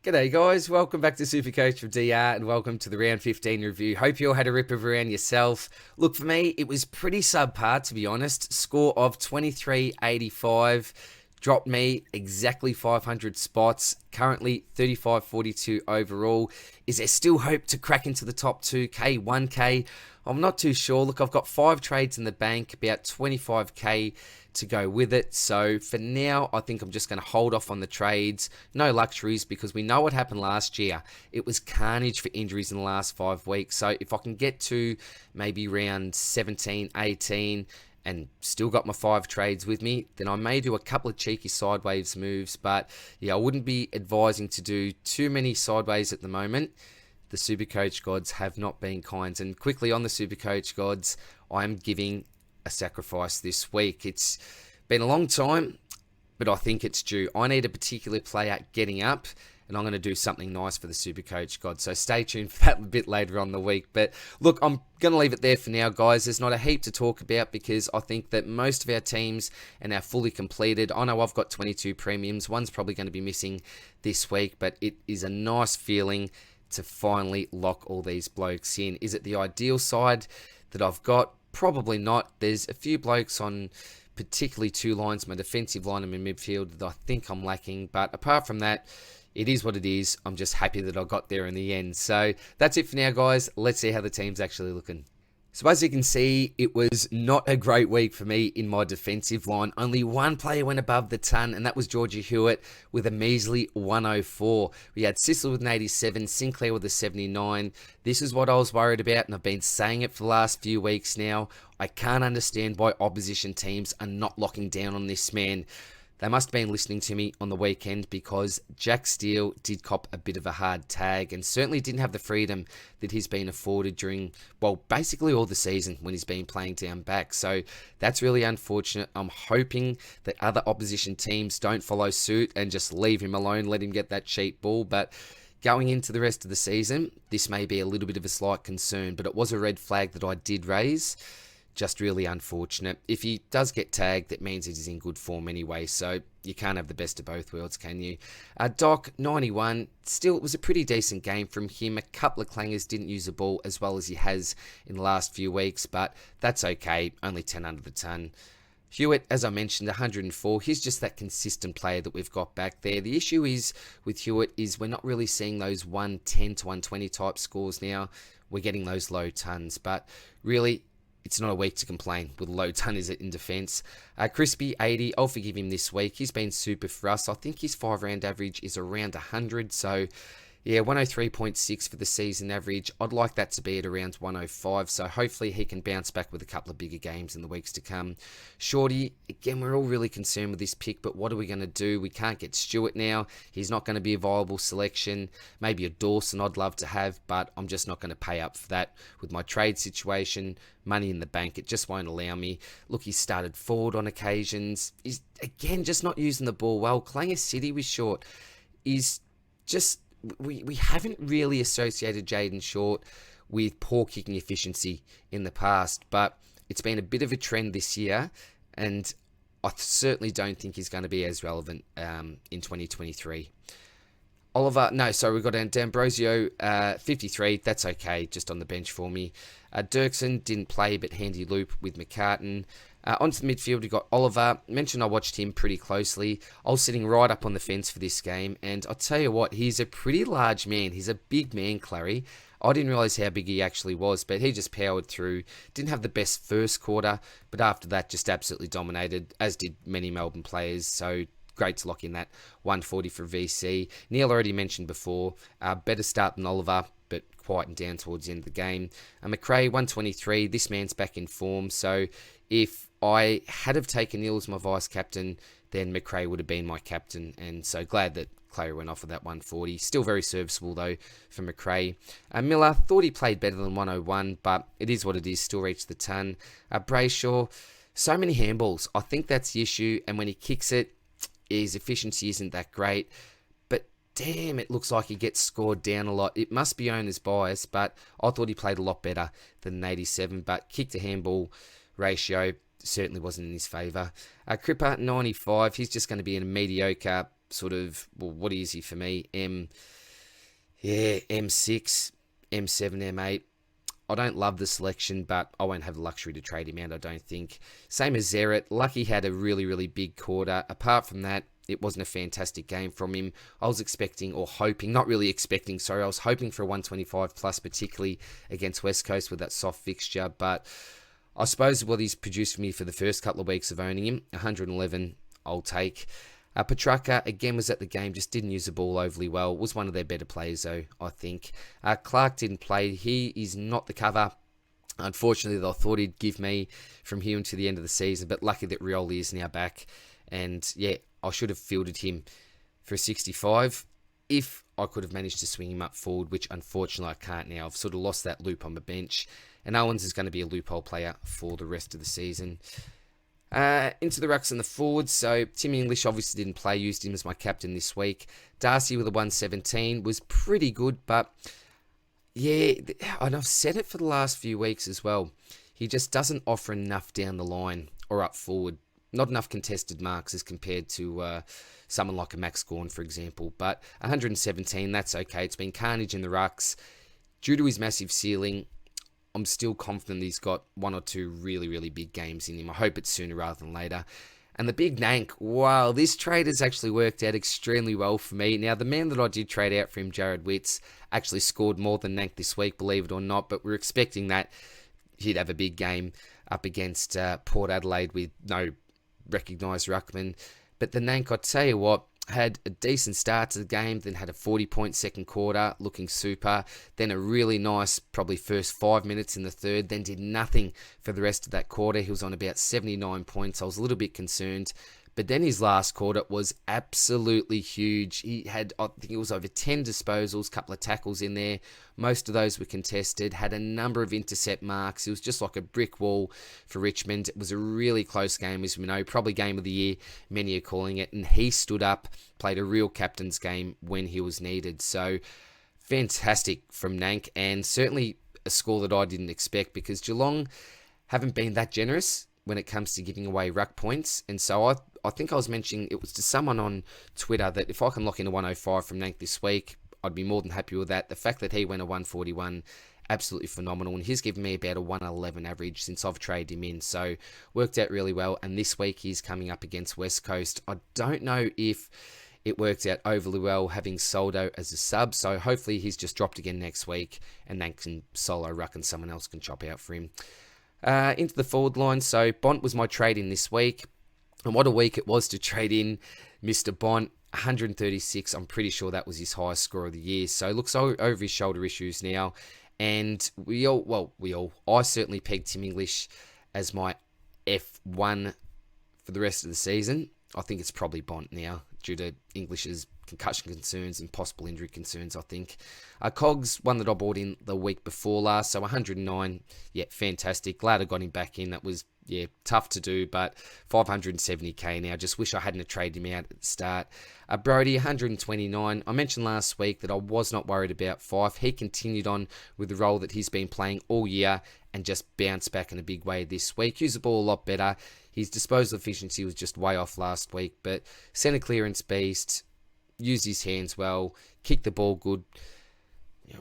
G'day guys, welcome back to Supercoach from DR and welcome to the round 15 review. Hope you all had a rip of a round yourself. Look, for me, it was pretty subpar to be honest. Score of 23.85 dropped me exactly 500 spots. Currently 35.42 overall. Is there still hope to crack into the top 2K, 1K? I'm not too sure. Look, I've got 5 trades in the bank, about 25k to go with it. So for now, I think I'm just going to hold off on the trades. No luxuries because we know what happened last year. It was carnage for injuries in the last 5 weeks. So if I can get to maybe round 17, 18, and still got my 5 trades with me, then I may do a couple of cheeky sideways moves. But yeah, I wouldn't be advising to do too many sideways at the moment. The Supercoach gods have not been kind. And quickly on the Supercoach gods, I'm giving a sacrifice this week. It's been a long time, but I think it's due. I need a particular player getting up, and I'm going to do something nice for the Supercoach god. So stay tuned for that a bit later on the week. But look, I'm going to leave it there for now, guys. There's not a heap to talk about because I think that most of our teams are now fully completed. I know I've got 22 premiums. One's probably going to be missing this week, but it is a nice feeling to finally lock all these blokes in. Is it the ideal side that I've got? Probably not. There's a few blokes on particularly 2 lines, my defensive line and my midfield, that I think I'm lacking. But apart from that, it is what it is. I'm just happy that I got there in the end. So that's it for now, guys. Let's see how the team's actually looking. So as you can see, it was not a great week for me in my defensive line. Only one player went above the ton, and that was Georgie Hewitt with a measly 104. We had Sissel with an 87, Sinclair with a 79. This is what I was worried about, and I've been saying it for the last few weeks now. I can't understand why opposition teams are not locking down on this man. They must have been listening to me on the weekend because Jack Steele did cop a bit of a hard tag and certainly didn't have the freedom that he's been afforded during, well, basically all the season when he's been playing down back. So that's really unfortunate. I'm hoping that other opposition teams don't follow suit and just leave him alone, let him get that cheap ball. But going into the rest of the season, this may be a little bit of a slight concern, but it was a red flag that I did raise. Just really unfortunate. If he does get tagged, that means he's in good form anyway, so you can't have the best of both worlds, can you? Doc, 91. Still, it was a pretty decent game from him. A couple of clangers, didn't use the ball as well as he has in the last few weeks, but that's okay. Only 10 under the ton. Hewitt, as I mentioned, 104. He's just that consistent player that we've got back there. The issue is with Hewitt is we're not really seeing those 110 to 120 type scores now. We're getting those low tons, but really, it's not a week to complain with low ton, is it, in defence. Crispy, 80. I'll forgive him this week. He's been super for us. I think his 5-round average is around 100. So, yeah, 103.6 for the season average. I'd like that to be at around 105. So, hopefully he can bounce back with a couple of bigger games in the weeks to come. Shorty, again, we're all really concerned with this pick, but what are we going to do? We can't get Stewart now. He's not going to be a viable selection. Maybe a Dawson I'd love to have, but I'm just not going to pay up for that with my trade situation. Money in the bank, it just won't allow me. Look, he started forward on occasions. He's, again, just not using the ball well. Clanger City was short. Is just, we haven't really associated Jaden Short with poor kicking efficiency in the past, but it's been a bit of a trend this year, and I certainly don't think he's going to be as relevant in 2023. Oliver, no, sorry, we've got D'Ambrosio, 53, that's okay, just on the bench for me. Dirksen didn't play, but handy loop with McCartan. Onto the midfield, we got Oliver. Mentioned I watched him pretty closely. I was sitting right up on the fence for this game, and I'll tell you what, he's a pretty large man. He's a big man, Clary. I didn't realise how big he actually was, but he just powered through. Didn't have the best first quarter, but after that, just absolutely dominated, as did many Melbourne players, so great to lock in that 140 for VC. Neil already mentioned before, better start than Oliver, but quieting down towards the end of the game. McRae, 123. This man's back in form, so if I had have taken Neil as my vice captain, then McRae would have been my captain, and so glad that Clay went off of that 140. Still very serviceable, though, for McRae. Miller, thought he played better than 101, but it is what it is. Still reached the ton. Brayshaw, so many handballs. I think that's the issue, and when he kicks it, his efficiency isn't that great, but damn, it looks like he gets scored down a lot. It must be owner's bias, but I thought he played a lot better than an 87, but kick to handball ratio certainly wasn't in his favour. Cripper, 95, he's just going to be in a mediocre sort of, well, what is he for me? M6, M7, M8. I don't love the selection, but I won't have the luxury to trade him out, I don't think. Same as Zeret. Lucky had a really, really big quarter. Apart from that, it wasn't a fantastic game from him. I was expecting, or hoping, not really expecting, sorry, I was hoping for a 125 plus, particularly against West Coast with that soft fixture, but I suppose what he's produced for me for the first couple of weeks of owning him, 111, I'll take. Petrarca, again, was at the game, just didn't use the ball overly well. Was one of their better players, though, I think. Clark didn't play. He is not the cover, unfortunately, that I thought he'd give me from here until the end of the season. But lucky that Rioli is now back. And, yeah, I should have fielded him for a 65 if I could have managed to swing him up forward, which, unfortunately, I can't now. I've sort of lost that loop on the bench. And Owens is going to be a loophole player for the rest of the season. Into the rucks and the forwards. So Tim English obviously didn't play, used him as my captain this week. Darcy with a 117 was pretty good, but yeah, and I've said it for the last few weeks as well. He just doesn't offer enough down the line or up forward. Not enough contested marks as compared to someone like a Max Gawn, for example. But 117, that's okay. It's been carnage in the rucks. Due to his massive ceiling, I'm still confident he's got one or two really, really big games in him. I hope it's sooner rather than later. And the big Nank, wow, this trade has actually worked out extremely well for me. Now, the man that I did trade out for him, Jared Witts, actually scored more than Nank this week, believe it or not, but we're expecting that he'd have a big game up against Port Adelaide with no recognised ruckman. But the Nank, I tell you what, had a decent start to the game, then had a 40-point second quarter, looking super, then a really nice, probably first 5 minutes in the third, then did nothing for the rest of that quarter. He was on about 79 points. I was a little bit concerned. But then his last quarter was absolutely huge. He had, I think it was over 10 disposals, couple of tackles in there. Most of those were contested, had a number of intercept marks. It was just like a brick wall for Richmond. It was a really close game, as we know, probably game of the year, many are calling it. And he stood up, played a real captain's game when he was needed. So fantastic from Nank, and certainly a score that I didn't expect, because Geelong haven't been that generous when it comes to giving away ruck points. And so I think I was mentioning, it was to someone on Twitter, that if I can lock in a 105 from Nank this week, I'd be more than happy with that. The fact that he went a 141, absolutely phenomenal. And he's given me about a 111 average since I've traded him in. So worked out really well. And this week he's coming up against West Coast. I don't know if it worked out overly well having Soldo as a sub. So hopefully he's just dropped again next week and Nank can solo ruck and someone else can chop out for him. Into the forward line. So Bont was my trade in this week. And what a week it was to trade in Mr. Bont. 136. I'm pretty sure that was his highest score of the year. So looks over his shoulder issues now. And I certainly pegged Tim English as my F1 for the rest of the season. I think it's probably Bont now, due to English's concussion concerns and possible injury concerns, I think. Cogs, one that I bought in the week before last, so 109. Yeah, fantastic. Glad I got him back in. That was, tough to do, but 570k now. Just wish I hadn't have traded him out at the start. Brody, 129. I mentioned last week that I was not worried about Fife. He continued on with the role that he's been playing all year and just bounced back in a big way this week. Used the ball a lot better. His disposal efficiency was just way off last week, but centre clearance beast, used his hands well, kicked the ball good.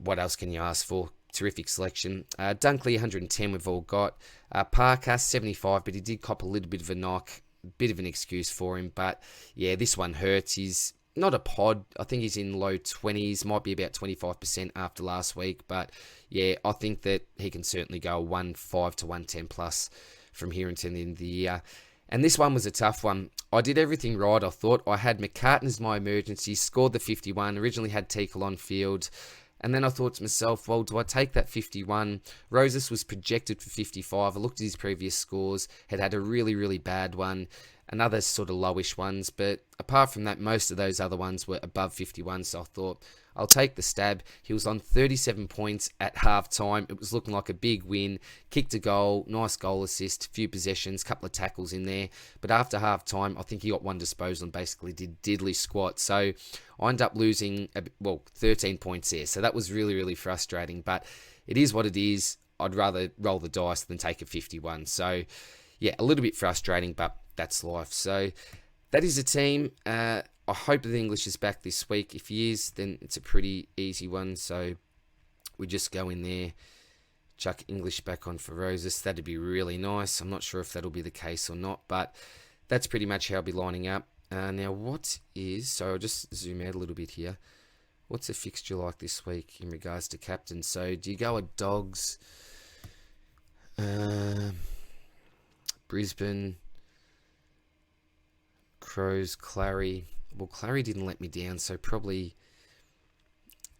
What else can you ask for? Terrific selection. Dunkley, 110 we've all got. Parker, 75, but he did cop a little bit of a knock. Bit of an excuse for him, but yeah, this one hurts. He's not a pod. I think he's in low 20s, might be about 25% after last week, but yeah, I think that he can certainly go 105 to 110 plus from here until the end of the year. And this one was a tough one. I did everything right, I thought. I had McCartan as my emergency, scored the 51, originally had Teakle on field. And then I thought to myself, well, do I take that 51? Roses was projected for 55. I looked at his previous scores, had a really, really bad one, and other sort of lowish ones. But apart from that, most of those other ones were above 51. So I thought, I'll take the stab. He was on 37 points at half-time. It was looking like a big win. Kicked a goal, nice goal assist, few possessions, couple of tackles in there. But after half-time, I think he got one disposal and basically did diddly squat. So I ended up losing, 13 points there. So that was really, really frustrating. But it is what it is. I'd rather roll the dice than take a 51. So, yeah, a little bit frustrating, but that's life. So that is a team. I hope the English is back this week. If he is, then it's a pretty easy one. So we just go in there, chuck English back on for Roses. That'd be really nice. I'm not sure if that'll be the case or not, but that's pretty much how I'll be lining up. Now, so I'll just zoom out a little bit here. What's the fixture like this week in regards to captain? So do you go with Dogs, Brisbane, Crows, Clary? Well, Clary didn't let me down, so probably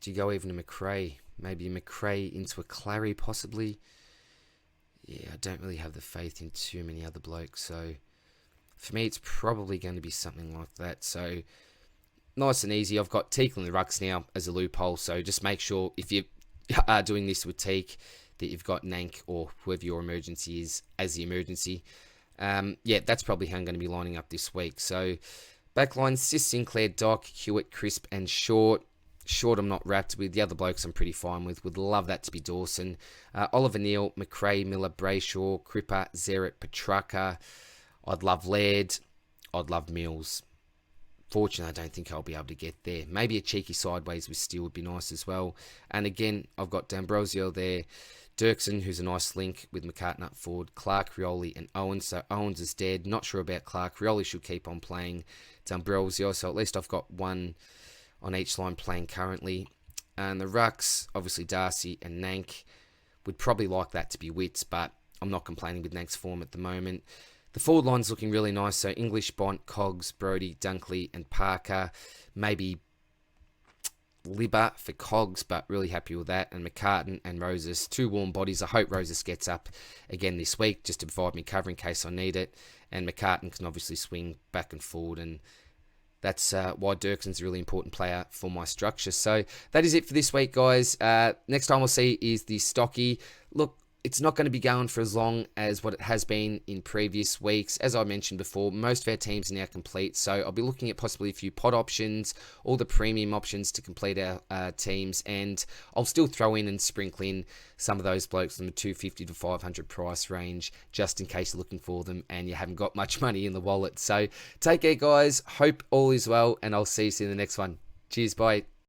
do you go even to McRae? Maybe a McRae into a Clary, possibly. Yeah, I don't really have the faith in too many other blokes, so for me, it's probably going to be something like that. So nice and easy. I've got Teak and the Rucks now as a loophole, so just make sure if you are doing this with Teak that you've got NANK or whoever your emergency is as the emergency. Yeah, that's probably how I'm going to be lining up this week. So backline, Sis, Sinclair, Doc, Hewitt, Crisp and Short. Short I'm not wrapped with. The other blokes I'm pretty fine with. Would love that to be Dawson. Oliver Neal, McRae, Miller, Brayshaw, Cripper, Zeret, Petrarca. I'd love Laird. I'd love Mills. Fortunately, I don't think I'll be able to get there. Maybe a cheeky sideways with Steele would be nice as well. And again, I've got D'Ambrosio there. Dirksen, who's a nice link with McCartan up forward. Clark, Rioli and Owens. So Owens is dead. Not sure about Clark. Rioli should keep on playing. D'Ambrosio. So at least I've got one on each line playing currently. And the Rucks, obviously Darcy and NANK. Would probably like that to be Wits, but I'm not complaining with NANK's form at the moment. The forward line's looking really nice. So English, Bont, Cogs, Brodie, Dunkley and Parker. Maybe Libba for Cogs, but really happy with that. And McCartan and Roses, two warm bodies. I hope Roses gets up again this week just to provide me cover in case I need it. And McCartan can obviously swing back and forward, and that's why Dirksen's a really important player for my structure. So that is it for this week, guys. Next time we'll see is the Stocky. Look, it's not going to be going for as long as what it has been in previous weeks. As I mentioned before, most of our teams are now complete, so I'll be looking at possibly a few pod options, all the premium options to complete our teams, and I'll still throw in and sprinkle in some of those blokes in the 250 to 500 price range, just in case you're looking for them and you haven't got much money in the wallet. So take care, guys. Hope all is well, and I'll see you in the next one. Cheers, bye.